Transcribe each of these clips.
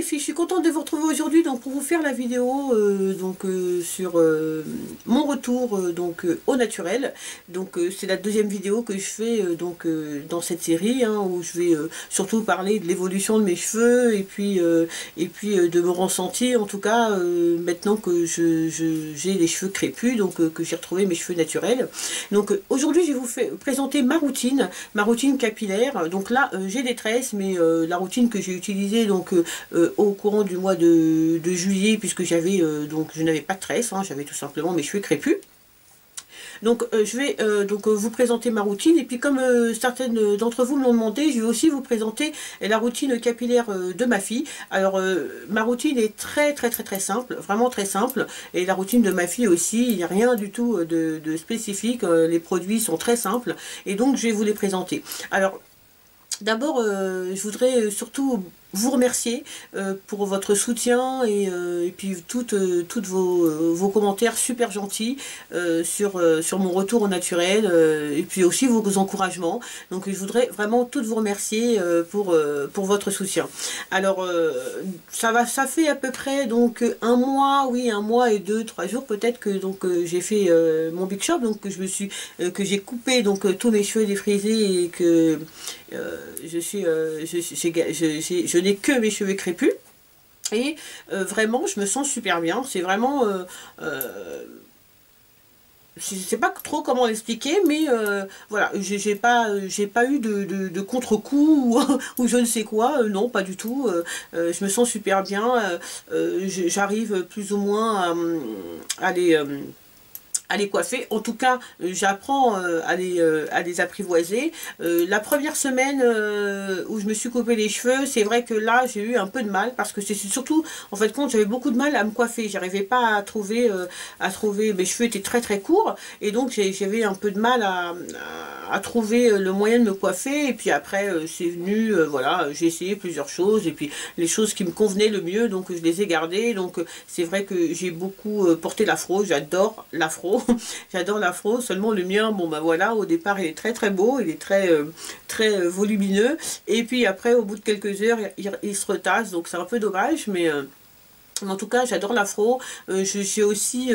les filles, je suis contente de vous retrouver aujourd'hui donc pour vous faire la vidéo sur mon retour au naturel. Donc c'est la deuxième vidéo que je fais dans cette série où je vais surtout parler de l'évolution de mes cheveux et puis de me ressenti en tout cas maintenant que j'ai les cheveux crépus, que j'ai retrouvé mes cheveux naturels. Donc aujourd'hui je vais vous présenter ma routine capillaire. Donc là j'ai des tresses, mais la routine que j'ai utilisée au courant du mois de juillet, puisque je n'avais pas de tresses, j'avais tout simplement mes cheveux crépus. Donc je vais vous présenter ma routine, et puis comme certaines d'entre vous me l'ont demandé, je vais aussi vous présenter la routine capillaire de ma fille. Alors ma routine est très simple, vraiment très simple, et la routine de ma fille aussi, il n'y a rien du tout de spécifique, les produits sont très simples, et donc je vais vous les présenter. Alors d'abord, je voudrais surtout vous remercier pour votre soutien et puis toutes vos commentaires super gentils sur mon retour au naturel, et puis aussi vos encouragements. Donc je voudrais vraiment toutes vous remercier pour votre soutien. Alors ça fait à peu près un mois, oui, un mois et 2-3 jours peut-être que j'ai fait mon Big Shop, donc que j'ai coupé tous mes cheveux défrisés, et que je n'ai que mes cheveux crépus, et vraiment je me sens super bien. C'est vraiment je sais pas trop comment l'expliquer, mais voilà, j'ai pas eu de contre-coup ou je ne sais quoi, non, pas du tout. Je me sens super bien, j'arrive plus ou moins à les coiffer. En tout cas, j'apprends à les apprivoiser. La première semaine où je me suis coupé les cheveux, c'est vrai que là j'ai eu un peu de mal, parce que c'est surtout, en fait, j'avais beaucoup de mal à me coiffer. J'arrivais pas à trouver, mes cheveux étaient très courts, et donc j'avais un peu de mal à trouver le moyen de me coiffer. Et puis après c'est venu, voilà, j'ai essayé plusieurs choses, et puis les choses qui me convenaient le mieux, donc je les ai gardées. Donc c'est vrai que j'ai beaucoup porté l'afro, j'adore l'afro. J'adore l'afro, seulement le mien, bon ben voilà, au départ il est très beau, il est très volumineux, et puis après au bout de quelques heures il se retasse, donc c'est un peu dommage, mais en tout cas j'adore l'afro. J'ai aussi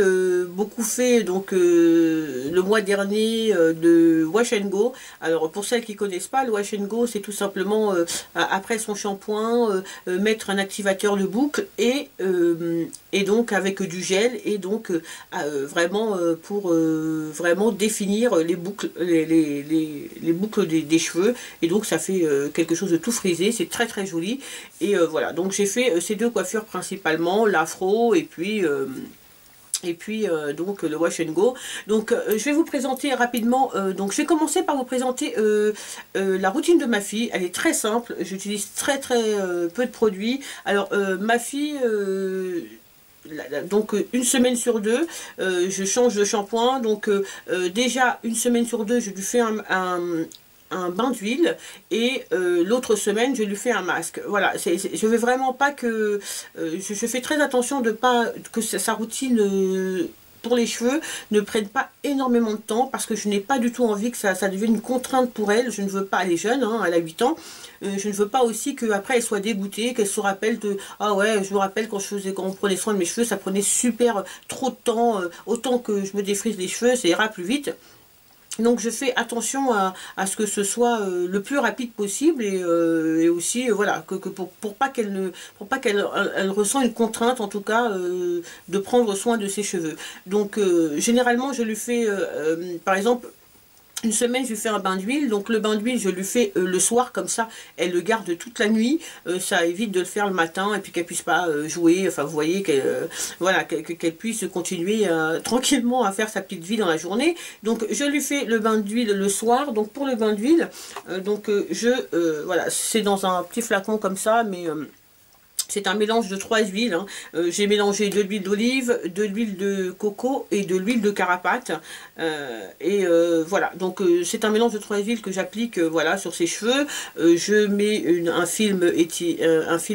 beaucoup fait le mois dernier de wash and go. Alors pour celles qui connaissent pas, le wash and go, c'est tout simplement après son shampoing mettre un activateur de boucle, et donc avec du gel, et donc vraiment pour vraiment définir les boucles, les boucles des cheveux, et donc ça fait quelque chose de tout frisé, c'est très joli. Et voilà, donc j'ai fait ces deux coiffures principalement, l'afro et puis le wash and go. Donc je vais vous présenter rapidement, donc je vais commencer par vous présenter la routine de ma fille. Elle est très simple, j'utilise très peu de produits. Alors ma fille, donc une semaine sur deux je change de shampoing. Donc déjà une semaine sur deux je lui fais un bain d'huile, et l'autre semaine je lui fais un masque. Voilà, je veux vraiment pas que je fais très attention de pas que sa routine pour les cheveux ne prenne pas énormément de temps, parce que je n'ai pas du tout envie que ça devienne une contrainte pour elle. Je ne veux pas, elle est jeune, elle a 8 ans, je ne veux pas aussi qu'après elle soit dégoûtée, qu'elle se rappelle de ah ouais, je me rappelle quand on prenait soin de mes cheveux, ça prenait trop de temps, autant que je me défrise les cheveux, ça ira plus vite. Donc je fais attention à ce que ce soit le plus rapide possible, et aussi voilà, pour pas qu'elle ressent une contrainte, en tout cas de prendre soin de ses cheveux. Donc généralement je lui fais par exemple une semaine je lui fais un bain d'huile. Donc le bain d'huile je lui fais le soir, comme ça elle le garde toute la nuit, ça évite de le faire le matin, et puis qu'elle puisse pas jouer, enfin vous voyez, voilà, qu'elle puisse continuer tranquillement à faire sa petite vie dans la journée. Donc je lui fais le bain d'huile le soir. Donc pour le bain d'huile, voilà, c'est dans un petit flacon comme ça, mais c'est un mélange de 3 huiles. J'ai mélangé de l'huile d'olive, de l'huile de coco et de l'huile de carapate. Voilà, donc c'est un mélange de 3 huiles que j'applique voilà, sur ses cheveux. Je mets un film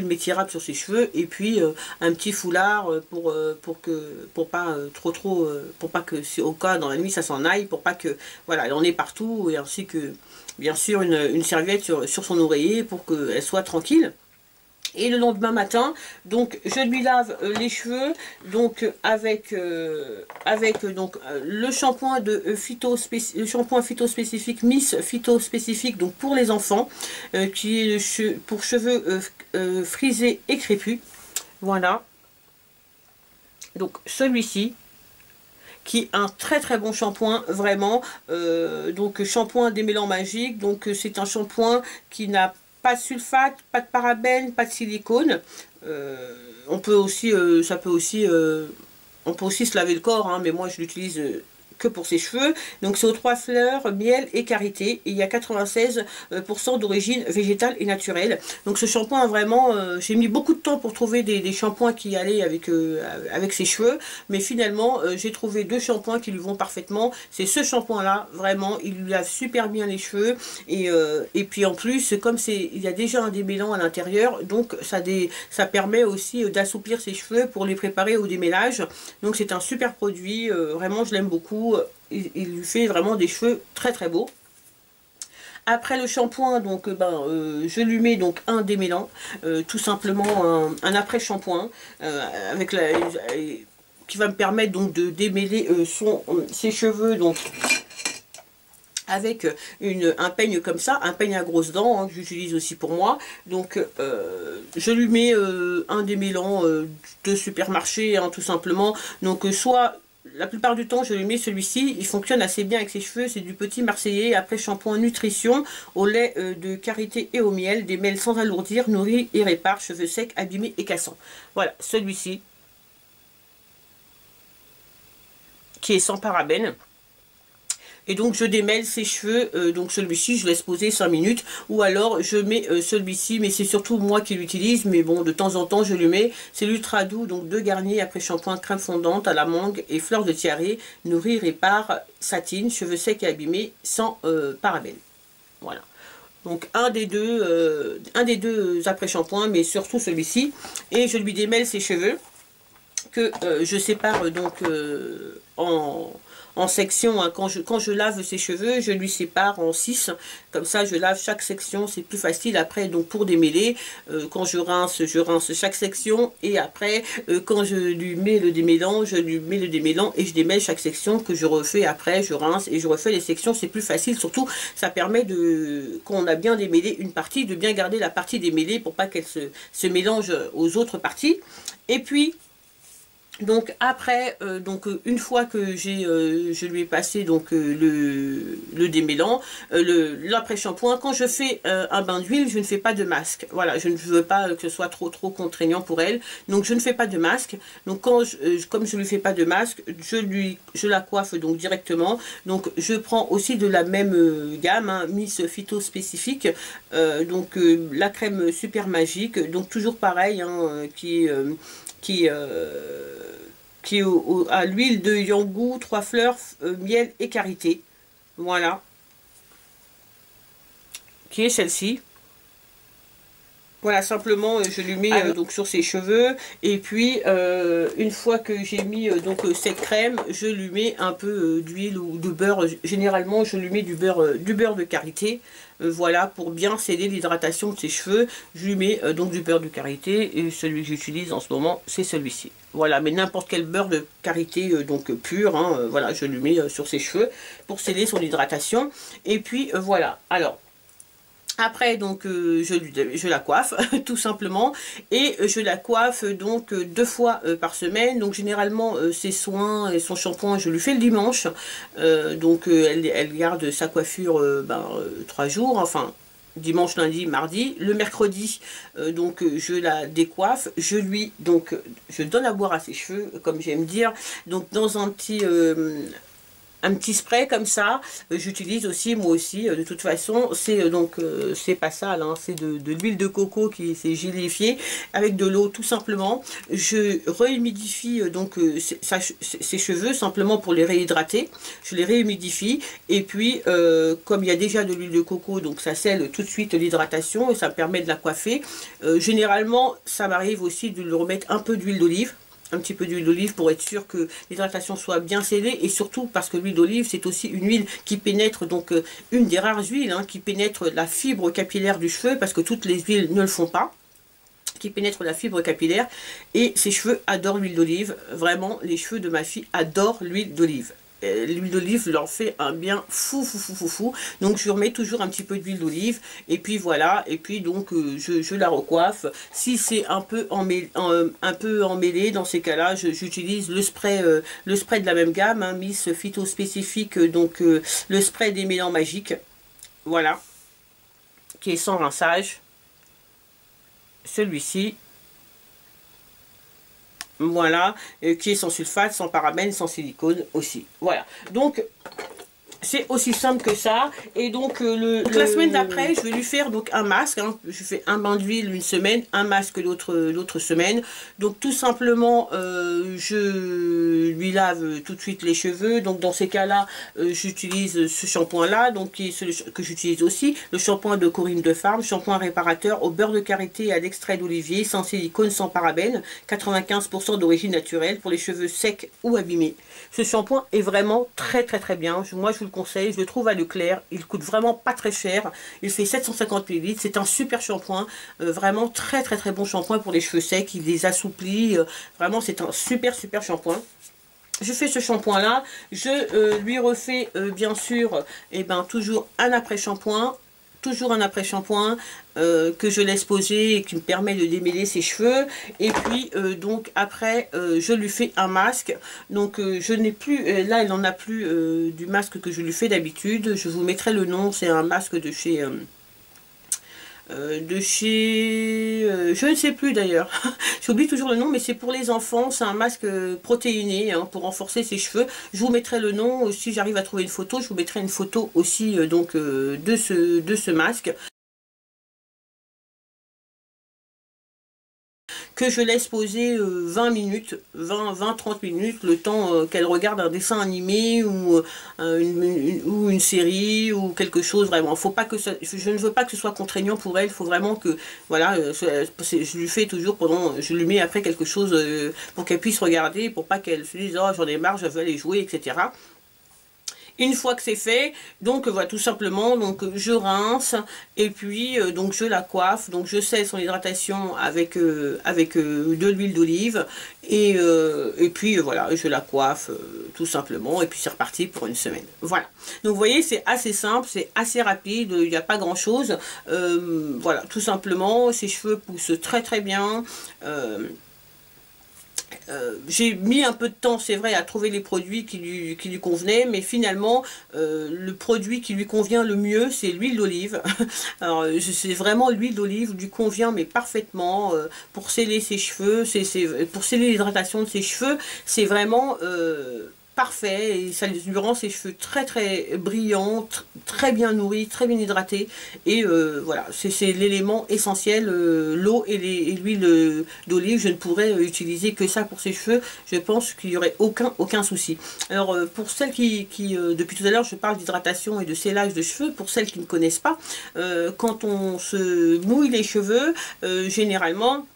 étirable sur ses cheveux, et puis un petit foulard pour pas que au cas dans la nuit ça s'en aille, pour pas que voilà, elle en ait partout, et ainsi que bien sûr une serviette sur son oreiller pour qu'elle soit tranquille. Et le lendemain matin, donc je lui lave les cheveux donc avec donc le shampoing de le shampoing phytospécifique Miss Phytospécifique, donc pour les enfants, qui est pour cheveux frisés et crépus. Voilà. Donc celui-ci, qui est un très très bon shampoing, vraiment. Donc shampoing démêlant magique. Donc c'est un shampoing qui n'a pas de sulfate, pas de parabènes, pas de silicone. On peut aussi, on peut aussi se laver le corps, hein, mais moi je l'utilise que pour ses cheveux. Donc c'est aux 3 fleurs, miel et karité. Et il y a 96% d'origine végétale et naturelle. Donc ce shampoing, vraiment, j'ai mis beaucoup de temps pour trouver des shampoings qui allaient avec ses cheveux. Mais finalement, j'ai trouvé 2 shampoings qui lui vont parfaitement. C'est ce shampoing-là, vraiment, il lui lave super bien les cheveux. Et puis en plus, comme il y a déjà un démêlant à l'intérieur, donc ça permet aussi d'assouplir ses cheveux pour les préparer au démêlage. Donc c'est un super produit, vraiment je l'aime beaucoup. Il lui fait vraiment des cheveux très très beaux. Après le shampoing, donc je lui mets donc un démêlant, tout simplement un après shampoing qui va me permettre donc de démêler ses cheveux, donc avec un peigne comme ça, un peigne à grosses dents, hein, que j'utilise aussi pour moi. Donc je lui mets un démêlant de supermarché, hein, tout simplement. Donc soit la plupart du temps je lui mets celui-ci, il fonctionne assez bien avec ses cheveux. C'est du Petit Marseillais, après shampoing nutrition au lait de karité et au miel, démêle sans alourdir, nourrit et répare cheveux secs, abîmés et cassants. Voilà, celui-ci qui est sans parabènes. Et donc je démêle ses cheveux, donc celui-ci je laisse poser 5 minutes, ou alors je mets celui-ci, mais c'est surtout moi qui l'utilise, mais bon de temps en temps je le mets, c'est l'Ultra Doux, donc 2 Garnier après shampoing crème fondante à la mangue et fleurs de tiare, nourrit, répare, satine, cheveux secs et abîmés, sans parabènes. Voilà. Donc un des deux après shampoing, mais surtout celui-ci, et je lui démêle ses cheveux, que je sépare donc en sections, hein. Quand je lave ses cheveux, je lui sépare en 6, comme ça je lave chaque section, c'est plus facile après donc pour démêler. Quand je rince chaque section, et après quand je lui mets le démêlant, je lui mets le démêlant et je démêle chaque section, que je refais après, je rince et je refais les sections. C'est plus facile, surtout ça permet quand on a bien démêlé une partie, de bien garder la partie démêlée pour pas qu'elle se mélange aux autres parties. Et puis donc après, une fois que je lui ai passé donc le démêlant, l'après-shampoing, quand je fais un bain d'huile, je ne fais pas de masque. Voilà, je ne veux pas que ce soit trop contraignant pour elle, donc je ne fais pas de masque. Donc comme je lui fais pas de masque, je la coiffe donc directement. Donc je prends aussi de la même gamme, hein, Miss Phytospécifique, la crème super magique, donc toujours pareil, hein, qui est à l'huile de yangou, 3 fleurs, miel et karité. Voilà. Qui est celle-ci. Voilà, simplement je lui mets donc sur ses cheveux, et puis une fois que j'ai mis cette crème, je lui mets un peu d'huile ou de beurre. Généralement je lui mets du beurre de karité, voilà, pour bien sceller l'hydratation de ses cheveux. Je lui mets donc du beurre de karité, et celui que j'utilise en ce moment c'est celui-ci. Voilà, mais n'importe quel beurre de karité donc pur, hein, voilà, je lui mets sur ses cheveux pour sceller son hydratation. Et puis voilà, alors après donc je la coiffe tout simplement, et je la coiffe donc 2 fois par semaine. Donc généralement ses soins et son shampoing je lui fais le dimanche, elle garde sa coiffure 3 jours, enfin dimanche, lundi, mardi. Le mercredi je la décoiffe, je donne à boire à ses cheveux, comme j'aime dire, donc dans un petit spray comme ça. J'utilise aussi moi aussi, de toute façon c'est pas sale, hein, c'est de l'huile de coco qui s'est gélifiée avec de l'eau tout simplement. Je réhumidifie ses cheveux simplement pour les réhydrater. Je les réhumidifie, et puis comme il y a déjà de l'huile de coco, donc ça scelle tout de suite l'hydratation et ça me permet de la coiffer. Généralement ça m'arrive aussi de lui remettre un peu d'huile d'olive, un petit peu d'huile d'olive, pour être sûr que l'hydratation soit bien scellée, et surtout parce que l'huile d'olive c'est aussi une huile qui pénètre, donc une des rares huiles, hein, qui pénètre la fibre capillaire du cheveu, parce que toutes les huiles ne le font pas. qui pénètre la fibre capillaire, et ses cheveux adorent l'huile d'olive. Vraiment, les cheveux de ma fille adorent l'huile d'olive. L'huile d'olive leur fait un bien fou. Donc je remets toujours un petit peu d'huile d'olive, et puis voilà, et puis donc je la recoiffe. Si c'est un peu emmêlé, dans ces cas-là, j'utilise le spray de la même gamme, hein, Miss Phyto Spécifique, donc le spray des mélans magiques, voilà, qui est sans rinçage. Celui-ci, voilà, qui est sans sulfate, sans parabènes, sans silicone aussi. Voilà, donc c'est aussi simple que ça. Et donc, la semaine d'après, je vais lui faire donc un masque, hein. Je fais un bain d'huile une semaine, un masque l'autre semaine. Donc tout simplement, je lui lave tout de suite les cheveux. Donc dans ces cas-là, j'utilise ce shampoing-là, donc qui est celui que j'utilise aussi, le shampoing de Corinne de Farm, shampoing réparateur au beurre de karité et à l'extrait d'olivier, sans silicone, sans parabènes, 95% d'origine naturelle pour les cheveux secs ou abîmés. Ce shampoing est vraiment très bien. Moi, je vous le conseille. Je le trouve à Leclerc. Il coûte vraiment pas très cher. Il fait 750 ml. C'est un super shampoing. Vraiment très bon shampoing pour les cheveux secs. Il les assouplit. Vraiment, c'est un super shampoing. Je fais ce shampoing là. Je lui refais bien sûr, toujours un après-shampoing. Toujours un après-shampoing que je laisse poser et qui me permet de démêler ses cheveux. Et puis donc après je lui fais un masque. Donc je n'ai plus, là elle n'en a plus du masque que je lui fais d'habitude. Je vous mettrai le nom, c'est un masque de chez je ne sais plus d'ailleurs, j'oublie toujours le nom, mais c'est pour les enfants, c'est un masque protéiné, hein, pour renforcer ses cheveux. Je vous mettrai le nom, si j'arrive à trouver une photo, je vous mettrai une photo aussi donc de ce masque, que je laisse poser 20 minutes, 20-30 minutes, le temps qu'elle regarde un dessin animé ou une série ou quelque chose. Vraiment, faut pas que ça, je ne veux pas que ce soit contraignant pour elle. Il faut vraiment que, voilà, je lui fais toujours je lui mets après quelque chose pour qu'elle puisse regarder, pour pas qu'elle se dise oh j'en ai marre, je veux aller jouer, etc. Une fois que c'est fait, donc voilà, tout simplement, donc je rince et puis donc je la coiffe, donc je scelle son hydratation avec de l'huile d'olive et puis voilà, je la coiffe tout simplement, et puis c'est reparti pour une semaine. Voilà, donc vous voyez, c'est assez simple, c'est assez rapide, il n'y a pas grand chose. Voilà, tout simplement, ses cheveux poussent très bien. J'ai mis un peu de temps, c'est vrai, à trouver les produits qui lui convenaient, mais finalement le produit qui lui convient le mieux, c'est l'huile d'olive. Alors c'est vraiment l'huile d'olive lui convient mais parfaitement pour sceller ses cheveux, pour sceller l'hydratation de ses cheveux, c'est vraiment parfait, et ça lui rend ses cheveux très brillants, très bien nourris, très bien hydratés. Et voilà, c'est l'élément essentiel, l'eau et l'huile d'olive. Je ne pourrais utiliser que ça pour ses cheveux. Je pense qu'il n'y aurait aucun souci. Alors pour celles qui depuis tout à l'heure je parle d'hydratation et de scellage de cheveux, pour celles qui ne connaissent pas, quand on se mouille les cheveux, généralement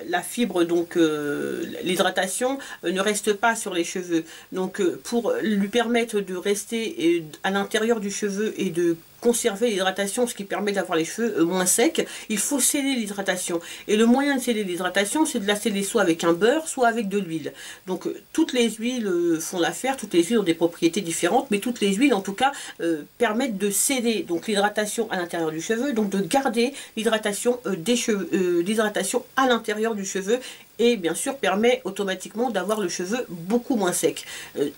la fibre, donc l'hydratation ne reste pas sur les cheveux. Donc pour lui permettre de rester à l'intérieur du cheveu et de conserver l'hydratation, ce qui permet d'avoir les cheveux moins secs, il faut sceller l'hydratation. Et le moyen de sceller l'hydratation, c'est de la sceller soit avec un beurre, soit avec de l'huile. Donc toutes les huiles font l'affaire, toutes les huiles ont des propriétés différentes, mais toutes les huiles en tout cas permettent de sceller donc l'hydratation à l'intérieur du cheveu, donc de garder l'hydratation des cheveux, l'hydratation à l'intérieur du cheveu, et bien sûr permet automatiquement d'avoir le cheveu beaucoup moins sec.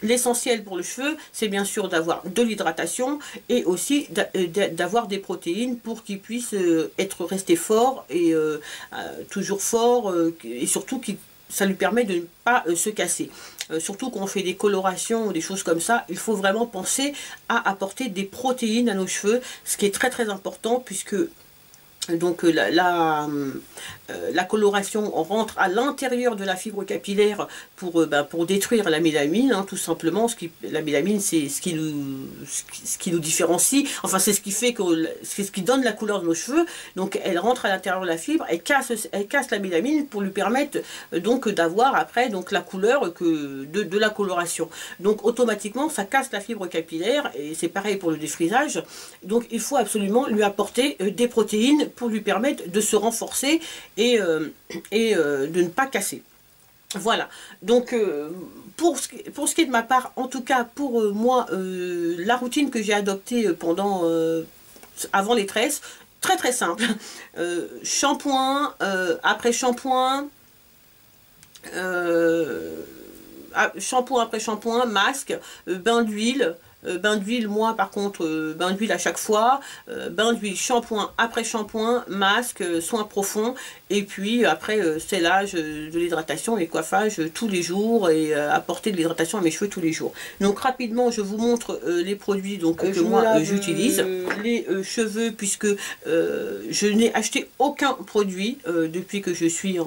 L'essentiel pour le cheveu, c'est bien sûr d'avoir de l'hydratation et aussi d'avoir des protéines pour qu'il puisse rester fort et toujours fort, et surtout ça lui permet de ne pas se casser. Surtout quand on fait des colorations ou des choses comme ça, il faut vraiment penser à apporter des protéines à nos cheveux, ce qui est très important, puisque donc la coloration rentre à l'intérieur de la fibre capillaire pour détruire la mélamine, hein, tout simplement. La mélamine, c'est ce qui nous différencie, enfin c'est ce qui fait c'est ce qui donne la couleur de nos cheveux. Donc elle rentre à l'intérieur de la fibre, elle casse la mélamine pour lui permettre donc d'avoir après donc la couleur de la coloration. Donc automatiquement ça casse la fibre capillaire, et c'est pareil pour le défrisage. Donc il faut absolument lui apporter des protéines pour lui permettre de se renforcer et de ne pas casser. Voilà, donc pour ce qui est de ma part, en tout cas pour moi, la routine que j'ai adoptée pendant avant les tresses, très très simple. Shampoing, après shampoing, shampoing après shampoing, masque, bain d'huile. Bain d'huile, moi par contre, bain d'huile à chaque fois, bain d'huile, shampoing après shampoing, masque, soin profond, et puis après sellage de l'hydratation et coiffage tous les jours, et apporter de l'hydratation à mes cheveux tous les jours. Donc rapidement je vous montre les produits donc, que moi j'utilise. Les cheveux, puisque je n'ai acheté aucun produit depuis que je suis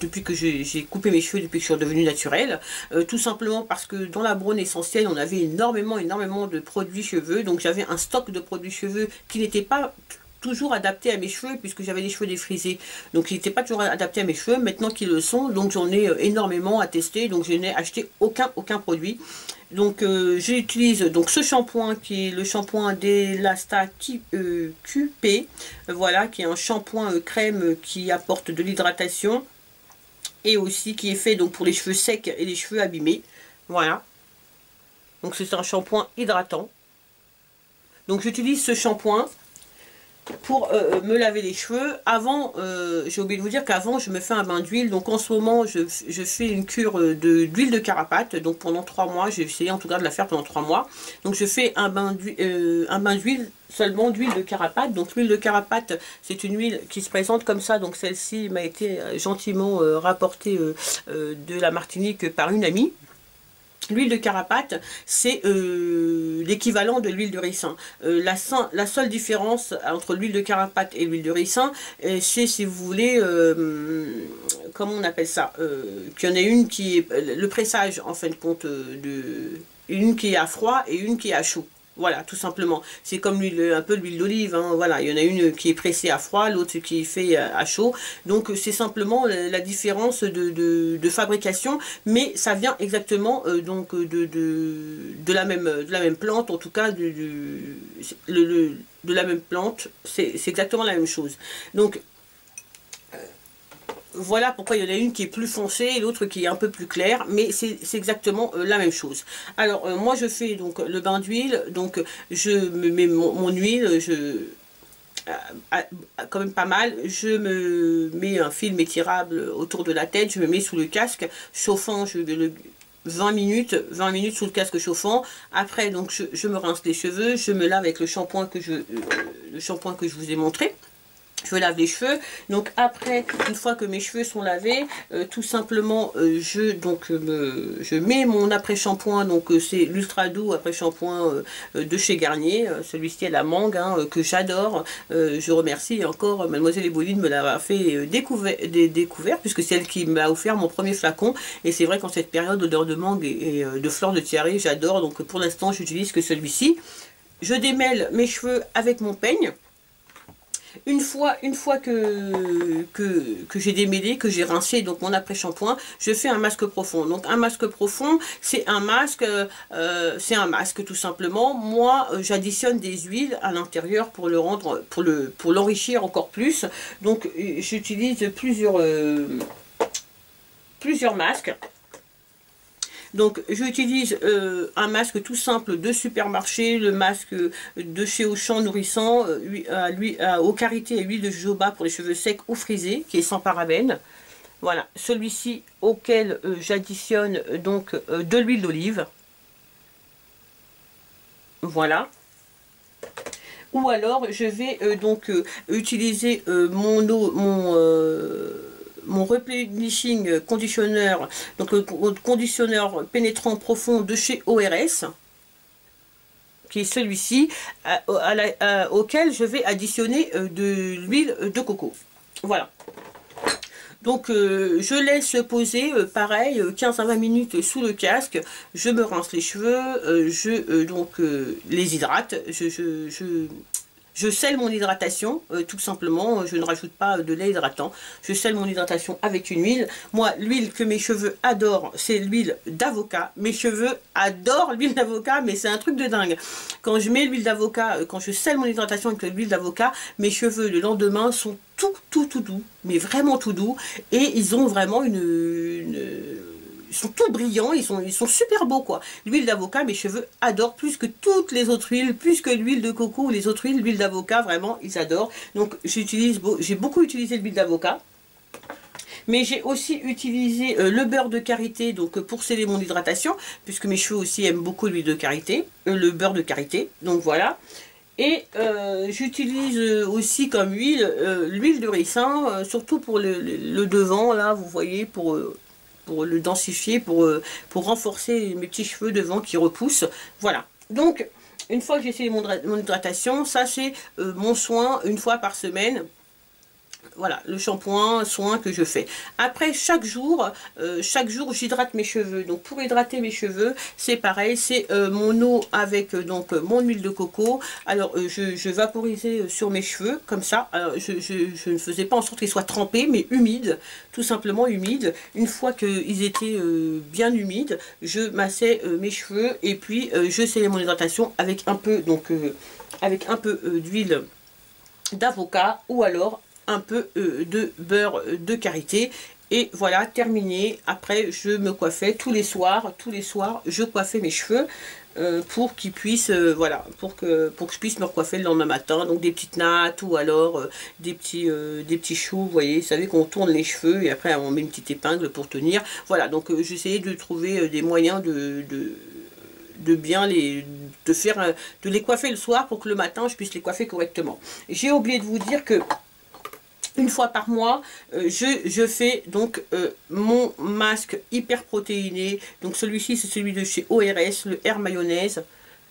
depuis que j'ai coupé mes cheveux, depuis que je suis redevenue naturelle, tout simplement parce que dans la Braun Essentielle, on avait énormément de produits cheveux, donc j'avais un stock de produits cheveux qui n'était pas toujours adapté à mes cheveux, puisque j'avais des cheveux défrisés, donc il n'était pas toujours adapté à mes cheveux. Maintenant qu'ils le sont, donc j'en ai énormément à tester, donc je n'ai acheté aucun produit. Donc j'utilise donc ce shampoing qui est le shampoing d'Elasta QP, voilà, qui est un shampoing crème qui apporte de l'hydratation, et aussi qui est fait donc pour les cheveux secs et les cheveux abîmés. Voilà, donc c'est un shampoing hydratant. Donc j'utilise ce shampoing pour me laver les cheveux. Avant, j'ai oublié de vous dire qu'avant je me fais un bain d'huile. Donc en ce moment je fais une cure d'huile de carapate. Donc pendant 3 mois, j'ai essayé en tout cas de la faire pendant 3 mois. Donc je fais un bain d'huile, seulement d'huile de carapate. Donc l'huile de carapate, c'est une huile qui se présente comme ça. Donc celle-ci m'a été gentiment rapportée de la Martinique par une amie. L'huile de carapate, c'est l'équivalent de l'huile de ricin. La seule différence entre l'huile de carapate et l'huile de ricin, c'est, si vous voulez, comment on appelle ça, qu'il y en a une qui est le pressage, en fin de compte, une qui est à froid et une qui est à chaud. Voilà, tout simplement. C'est comme un peu l'huile d'olive, hein, voilà. Il y en a une qui est pressée à froid, l'autre qui est fait à chaud. Donc c'est simplement la différence de fabrication, mais ça vient exactement donc de la même plante, en tout cas de la même plante. C'est exactement la même chose. Donc voilà pourquoi il y en a une qui est plus foncée et l'autre qui est un peu plus claire, mais c'est exactement la même chose. Alors moi je fais donc le bain d'huile, donc je me mets mon huile, quand même pas mal, je me mets un film étirable autour de la tête, je me mets sous le casque chauffant, 20 minutes sous le casque chauffant. Après donc je me rince les cheveux, je me lave avec le shampoing que je vous ai montré. Je lave les cheveux. Donc après, une fois que mes cheveux sont lavés, tout simplement je mets mon après shampoing. Donc c'est l'ultra doux après shampoing de chez Garnier, celui-ci à la mangue, hein, que j'adore. Je remercie encore Mademoiselle Eboline de me l'avoir fait découvert, puisque c'est elle qui m'a offert mon premier flacon. Et c'est vrai qu'en cette période d'odeur de mangue et de fleurs de tiare, j'adore. Donc pour l'instant j'utilise que celui-ci. Je démêle mes cheveux avec mon peigne. Une fois que j'ai démêlé, que j'ai rincé donc mon après-shampoing, je fais un masque profond. Donc un masque profond, c'est un masque tout simplement. Moi, j'additionne des huiles à l'intérieur pour le rendre, pour l'enrichir encore plus. Donc j'utilise plusieurs masques. Donc j'utilise un masque tout simple de supermarché, le masque de chez Auchan nourrissant, aux karités et huile de jojoba pour les cheveux secs ou frisés, qui est sans parabènes. Voilà, celui-ci auquel j'additionne donc de l'huile d'olive. Voilà. Ou alors je vais donc utiliser mon replenishing conditionneur, donc le conditionneur pénétrant profond de chez ORS, qui est celui-ci, auquel je vais additionner de l'huile de coco. Voilà. Donc je laisse poser pareil 15 à 20 minutes sous le casque, je me rince les cheveux, je les hydrate, Je scelle mon hydratation, tout simplement, je ne rajoute pas de lait hydratant. Je scelle mon hydratation avec une huile. Moi, l'huile que mes cheveux adorent, c'est l'huile d'avocat. Mes cheveux adorent l'huile d'avocat, mais c'est un truc de dingue. Quand je mets l'huile d'avocat, quand je scelle mon hydratation avec l'huile d'avocat, mes cheveux le lendemain sont tout doux, mais vraiment tout doux. Et ils ont vraiment ils sont tout brillants, ils sont super beaux quoi. L'huile d'avocat, mes cheveux adorent plus que toutes les autres huiles, plus que l'huile de coco ou les autres huiles, l'huile d'avocat, vraiment, ils adorent. Donc j'ai beaucoup utilisé l'huile d'avocat. Mais j'ai aussi utilisé le beurre de karité donc pour sceller mon hydratation, puisque mes cheveux aussi aiment beaucoup l'huile de karité, le beurre de karité, donc voilà. Et j'utilise aussi comme huile, l'huile de ricin, surtout pour le devant, là, vous voyez, pour le densifier, pour renforcer mes petits cheveux devant qui repoussent. Voilà. Donc, une fois que j'ai essayé mon hydratation, ça c'est mon soin une fois par semaine. Voilà, le shampoing, soin que je fais. Après, chaque jour j'hydrate mes cheveux. Donc, pour hydrater mes cheveux, c'est pareil. C'est mon eau avec donc mon huile de coco. Alors, je vaporisais sur mes cheveux, comme ça. Alors, je ne faisais pas en sorte qu'ils soient trempés, mais humides. Tout simplement humides. Une fois qu'ils étaient bien humides, je massais mes cheveux. Et puis, je scellais mon hydratation avec un peu, d'huile d'avocat ou alors un peu de beurre de karité. Et voilà, terminé. Après, je me coiffais tous les soirs, je coiffais mes cheveux pour qu'ils puissent, voilà, pour que je puisse me recoiffer le lendemain matin. Donc des petites nattes ou alors des petits choux, vous voyez, vous savez qu'on tourne les cheveux et après on met une petite épingle pour tenir. Voilà, donc j'essayais de trouver des moyens de bien de les coiffer le soir pour que le matin je puisse les coiffer correctement. J'ai oublié de vous dire que une fois par mois, je fais donc mon masque hyper protéiné. Donc celui-ci, c'est celui de chez ORS, le Air Mayonnaise.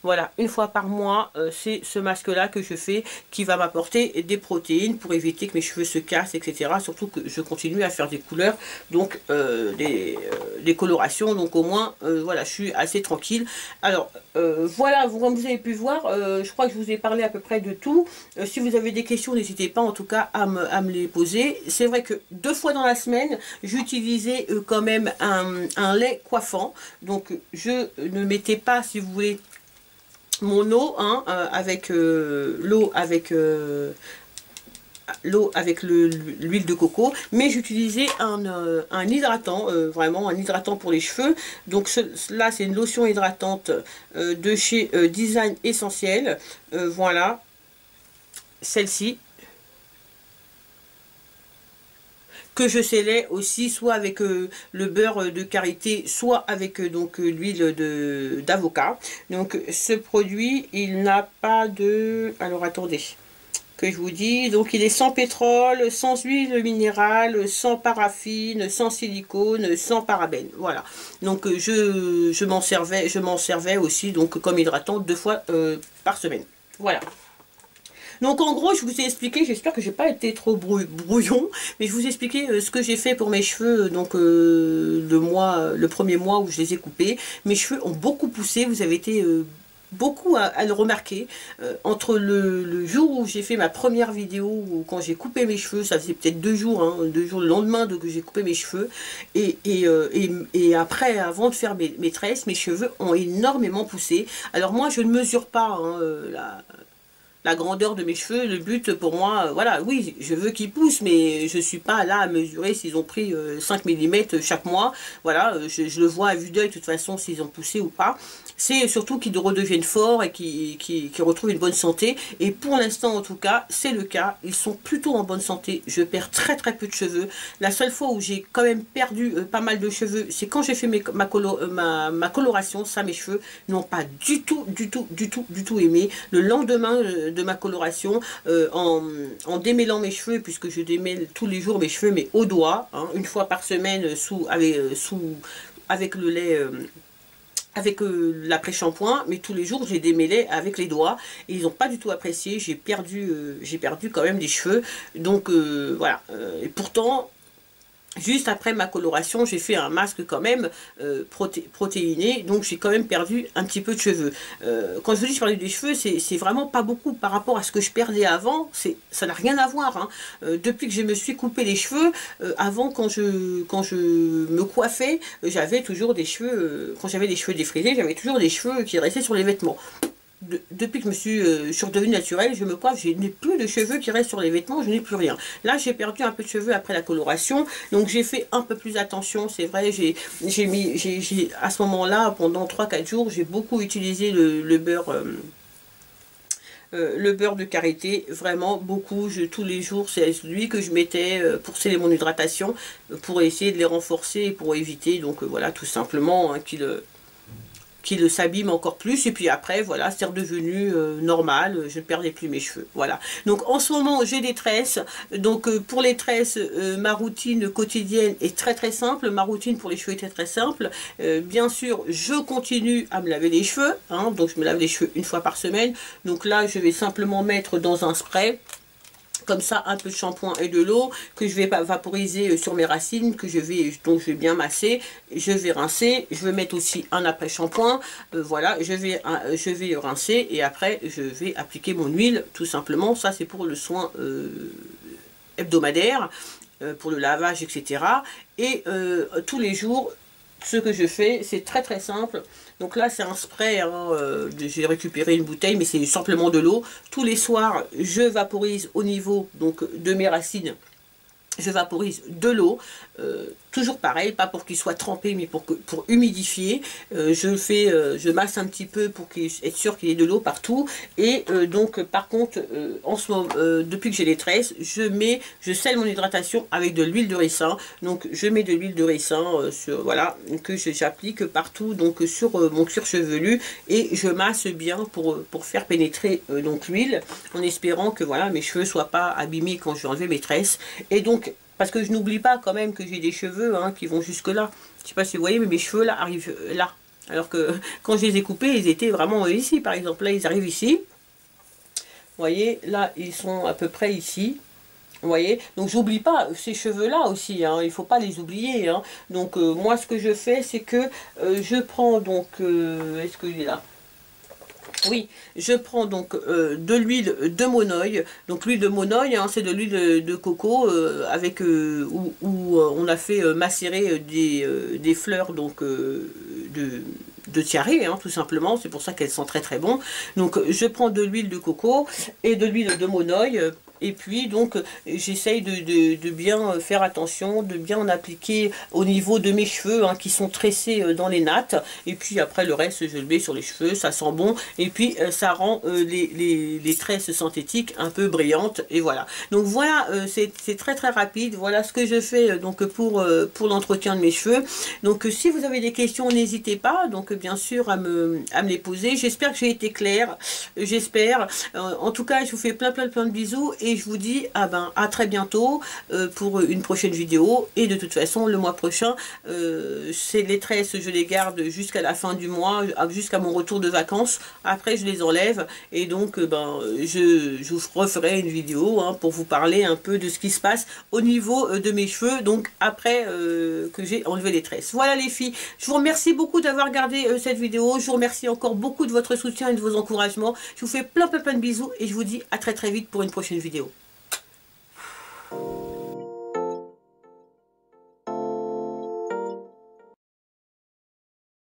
Voilà, une fois par mois, c'est ce masque-là que je fais qui va m'apporter des protéines pour éviter que mes cheveux se cassent, etc. Surtout que je continue à faire des couleurs, donc des colorations. Donc au moins, voilà, je suis assez tranquille. Alors, voilà, comme vous avez pu voir, je crois que je vous ai parlé à peu près de tout. Si vous avez des questions, n'hésitez pas en tout cas à me les poser. C'est vrai que 2 fois dans la semaine, j'utilisais quand même un lait coiffant. Donc je ne mettais pas, si vous voulez, mon eau avec l'eau avec l'huile de coco, mais j'utilisais un hydratant, vraiment un hydratant pour les cheveux. Donc là c'est une lotion hydratante de chez Design Essentiel, voilà, celle-ci, que je scellais aussi soit avec le beurre de karité, soit avec donc l'huile d'avocat. Donc ce produit, il n'a pas de... Alors attendez, que je vous dis. Donc il est sans pétrole, sans huile minérale, sans paraffine, sans silicone, sans parabènes. Voilà. Donc je m'en servais aussi donc comme hydratant 2 fois par semaine. Voilà. Donc en gros, je vous ai expliqué, j'espère que j'ai pas été trop brouillon, mais je vous ai expliqué ce que j'ai fait pour mes cheveux, donc le premier mois où je les ai coupés. Mes cheveux ont beaucoup poussé, vous avez été beaucoup à le remarquer. Entre le jour où j'ai fait ma première vidéo, où, quand j'ai coupé mes cheveux, ça faisait peut-être 2 jours, 2 jours le lendemain que j'ai coupé mes cheveux, et après, avant de faire mes tresses, mes cheveux ont énormément poussé. Alors moi, je ne mesure pas la grandeur de mes cheveux. Le but pour moi, voilà, oui, je veux qu'ils poussent, mais je suis pas là à mesurer s'ils ont pris 5 mm chaque mois. Voilà, je le vois à vue d'œil de toute façon s'ils ont poussé ou pas. C'est surtout qu'ils redeviennent forts et qu'ils retrouvent une bonne santé. Et pour l'instant, en tout cas, c'est le cas. Ils sont plutôt en bonne santé. Je perds très peu de cheveux. La seule fois où j'ai quand même perdu pas mal de cheveux, c'est quand j'ai fait ma coloration. Ça, mes cheveux n'ont pas du tout aimé. Le lendemain de ma coloration, en démêlant mes cheveux, puisque je démêle tous les jours mes cheveux, mais au doigt, une fois par semaine, avec le lait... avec l'après-shampoing, mais tous les jours j'ai démêlé avec les doigts et ils n'ont pas du tout apprécié. J'ai perdu quand même des cheveux, donc voilà. Et pourtant Juste après ma coloration, j'ai fait un masque quand même protéiné, donc j'ai quand même perdu un petit peu de cheveux. Quand je vous dis que j'ai perdu des cheveux, c'est vraiment pas beaucoup par rapport à ce que je perdais avant, ça n'a rien à voir. Hein. Depuis que je me suis coupé les cheveux, avant quand je me coiffais, j'avais toujours des cheveux, quand j'avais des cheveux défrisés, j'avais toujours des cheveux qui restaient sur les vêtements. Depuis que je suis redevenue naturelle, je me coiffe, je n'ai plus de cheveux qui restent sur les vêtements, je n'ai plus rien. Là, j'ai perdu un peu de cheveux après la coloration, donc j'ai fait un peu plus attention, c'est vrai, à ce moment-là, pendant 3-4 jours, j'ai beaucoup utilisé le beurre... le beurre de karité, vraiment beaucoup, tous les jours, c'est lui que je mettais pour sceller mon hydratation, pour essayer de les renforcer et pour éviter, donc voilà, tout simplement, hein, qu'il s'abîme encore plus, et puis après voilà, c'est redevenu normal, je ne perdais plus mes cheveux, voilà. Donc en ce moment j'ai des tresses, donc pour les tresses, ma routine quotidienne est très simple, ma routine pour les cheveux était très simple. Bien sûr je continue à me laver les cheveux, hein, donc je me lave les cheveux une fois par semaine, donc là je vais simplement mettre dans un spray, comme ça, un peu de shampoing et de l'eau que je vais vaporiser sur mes racines, donc je vais bien masser, je vais rincer, je vais mettre aussi un après shampoing, voilà, je vais rincer et après je vais appliquer mon huile tout simplement. Ça c'est pour le soin hebdomadaire, pour le lavage, etc. Et tous les jours, ce que je fais, c'est très simple. Donc là, c'est un spray, hein, j'ai récupéré une bouteille, mais c'est simplement de l'eau. Tous les soirs, je vaporise au niveau donc de mes racines. Je vaporise de l'eau, toujours pareil, pas pour qu'il soit trempé, mais pour humidifier. Je masse un petit peu pour être sûr qu'il y ait de l'eau partout. Et donc, par contre, en ce moment, depuis que j'ai les tresses, je scelle mon hydratation avec de l'huile de ricin. Donc, je mets de l'huile de ricin voilà, que j'applique partout, donc sur mon cuir chevelu, et je masse bien pour faire pénétrer donc l'huile, en espérant que voilà, mes cheveux soient pas abîmés quand je vais enlever mes tresses. Et donc parce que je n'oublie pas quand même que j'ai des cheveux hein, qui vont jusque là. Je ne sais pas si vous voyez, mais mes cheveux là arrivent là. Alors que quand je les ai coupés, ils étaient vraiment ici. Par exemple, là, ils arrivent ici. Vous voyez, là, ils sont à peu près ici. Vous voyez, donc j'oublie pas ces cheveux-là aussi, hein, il ne faut pas les oublier. Hein. Donc moi, ce que je fais, c'est que je prends donc... est-ce qu'il est là ? Oui, je prends donc de l'huile de monoï. Donc l'huile de monoï, hein, c'est de l'huile de coco avec où on a fait macérer des fleurs donc de tiare, hein, tout simplement. C'est pour ça qu'elles sont très bon. Donc je prends de l'huile de coco et de l'huile de monoï. Et puis donc j'essaye de bien faire attention, de bien en appliquer au niveau de mes cheveux hein, qui sont tressés dans les nattes. Et puis après le reste je le mets sur les cheveux, ça sent bon. Et puis ça rend les tresses synthétiques un peu brillantes. Et voilà. Donc voilà, c'est très rapide. Voilà ce que je fais donc pour l'entretien de mes cheveux. Donc si vous avez des questions, n'hésitez pas. Donc bien sûr à me les poser. J'espère que j'ai été claire. J'espère. En tout cas je vous fais plein de bisous. Et je vous dis à très bientôt pour une prochaine vidéo. Et de toute façon, le mois prochain, les tresses, je les garde jusqu'à la fin du mois, jusqu'à mon retour de vacances. Après, je les enlève. Et donc, je vous referai une vidéo hein, pour vous parler un peu de ce qui se passe au niveau de mes cheveux. Donc, après que j'ai enlevé les tresses. Voilà les filles. Je vous remercie beaucoup d'avoir regardé cette vidéo. Je vous remercie encore beaucoup de votre soutien et de vos encouragements. Je vous fais plein de bisous. Et je vous dis à très vite pour une prochaine vidéo.